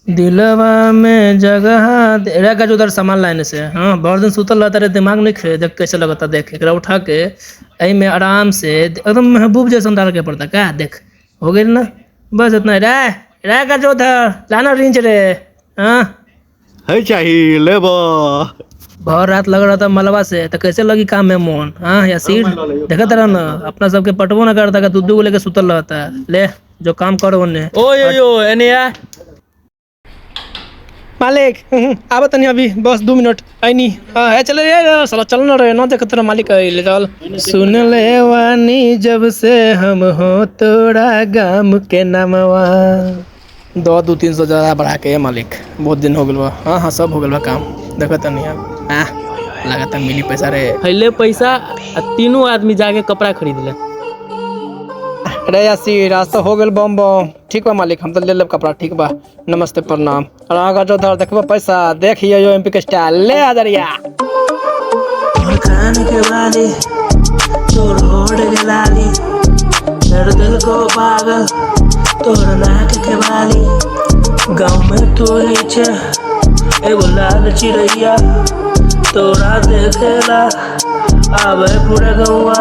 दिलवा में जगह रहेगा जो उधर सामान लाने से। हाँ बहुत दिन सुतल रहता रे, दिमाग नहीं खे, देख कैसे लगता, देख एकरा उठा के आई में आराम से एकदम महबूब जैसा डाल के पड़ता क्या, देख हो गई ना, बस इतना रहेगा जो उधर लाना रिंच रे। हाँ है चाहिए ले बहुत रात लग रहा था मलबा से, तो कैसे लगी काम में मोहन। हाँ या सिर देखा तरह ना अपना सबके पटवो ना करता, दूध को लेके सुतल रहता है। ले जो काम करो उन्हें। ओ यो एने आ मालिक आब तनी अभी बस 2 मिनट आईनी। है चले रे साला, चल ना रे, ना देख तेरा मालिक ले चल। सुन ले वानी जब से हम हो तोड़ा गाम के नामवा, 200-300 ज़्यादा बढ़ा के मालिक, बहुत दिन हो गल बा। हाँ हाँ सब हो गल बा काम, देखो तनी हाँ लगातार मिली पैसा रे। पहले पैसा तीनों आदमी जाके कपड़ा खरीद ले। अरे यासी रास्ता हो गल बम बम, ठीक बा मालिक, हम तो ले लेब कपड़ा, ठीक बा, नमस्ते प्रणाम। और आगे जो धर देखबो पैसा, देखिए यो एमपी के स्टाइल ले आदरिया। तोर कान के बाली, तोर होठ के लाली, तेरे दिल को पागल, तोर नाक के बाली, गाँव में तू नीचे एगो लाल चिड़ैया, तोरा देखेला आवे पूरा गौआ।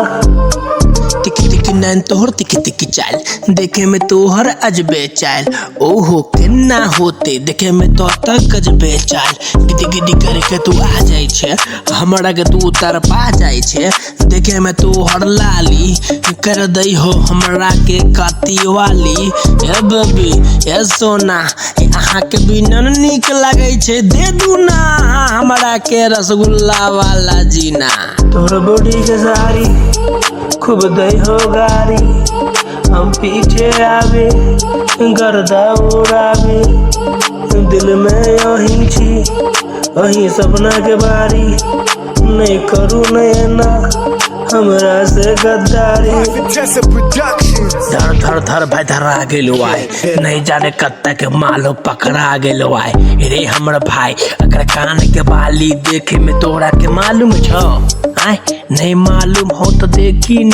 टिकी टिकी नैन तोहर तिकी तिकी चाल, देखे में तोहर अजबे चाल, ओहो केना होते देखे में तो तक गजबे चाल। गिटी गिटी करके तू आ जाए छे, हमरा के तू उतर पा जाए छे, देखे में तोहर लाली कर दई हो हमरा के काती वाली। ए बेबी ए सोना अहाँ के बिना नीक लागे छे, दे दू ना हमरा के रसगुल्ला वाला जीना। तोर बॉडी के सारी खूब दई हो गारी, हम पीछे आवे गर्दा उड़ावे, दिल में यही छी वही सपना के बारी, नहीं करू नैना हमरा से गद्दारी। धर धर धर भाई धरा गेलो आए, नहीं जाने कत्ता के मालो पकड़ा गेलो आए रे हमर भाई। अगर कान के बाली देखे में तोरा के मालूम छो, आए नहीं मालूम हो तो देखी न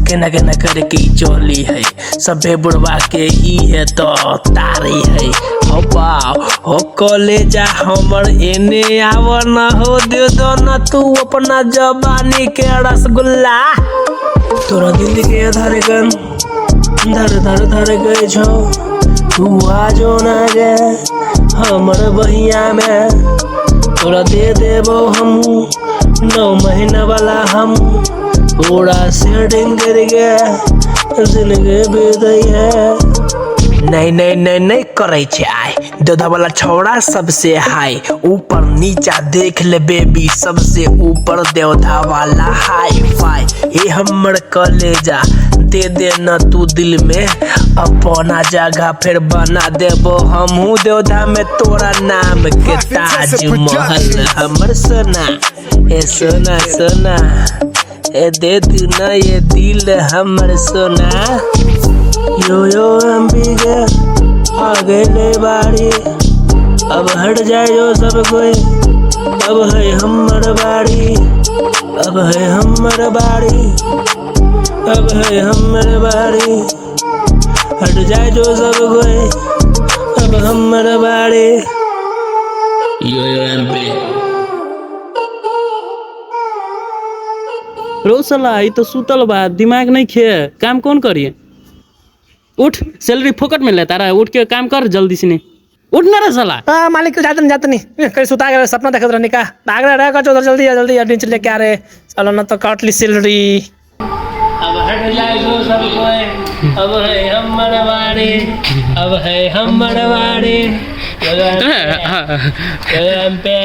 केना केना करके चोली है, सबे बुढ़वा के ई है तो तारी है। हो बाव हो कॉलेजा हमर एने आव न हो, दे दो न तू अपना जवानी के रसगुल्ला। तोरा दिल के धड़कन धर धर धर गए छो, तू आजो न गे हमर बहिया में, तोरा दे देबो हम 9 महीना वाला हम, पूरा सेटिंग कर गया जिंदगी बीतई है। नहीं नहीं नहीं नहीं करे छे आय, दूधा वाला छौड़ा सबसे हाई, ऊपर नीचा देख ले बेबी सबसे ऊपर देवधा वाला हाई फाई। हे हमर कलेजा दे दे न तू दिल में अपना जगह, फिर बना देबो हमहू देवधा में तोरा नाम के ताजमहल। हमर सोना ए सोना सोना ए दे तू न ये दिल हमर सोना। यो यो एमपी के आगे ले बारी, अब हट जाए जो सब कोई, अब है हमर बारी, अब है हमर बारी, अब है हमर बारी, हट जाए जो सब कोई, अब हमर बारी। यो यो एमपी रो साला ई तो सुतल बा, दिमाग नहीं खे, काम कौन करिए? उठ, सैलरी फोकट में लेता रहा, उठ के काम कर जल्दी से, नहीं उठ ना रे साला। हाँ मालिक तो जाते नहीं कहीं सुता गया, सपना देखत रहने का भाग रहा है जो जल्दी जल्दी डिंच लेके आ रहे चलो ना तो काट ली सैलरी। अब हट जाए जो सब कोई, अब है हमर बारी, अब है हमर बारी। पे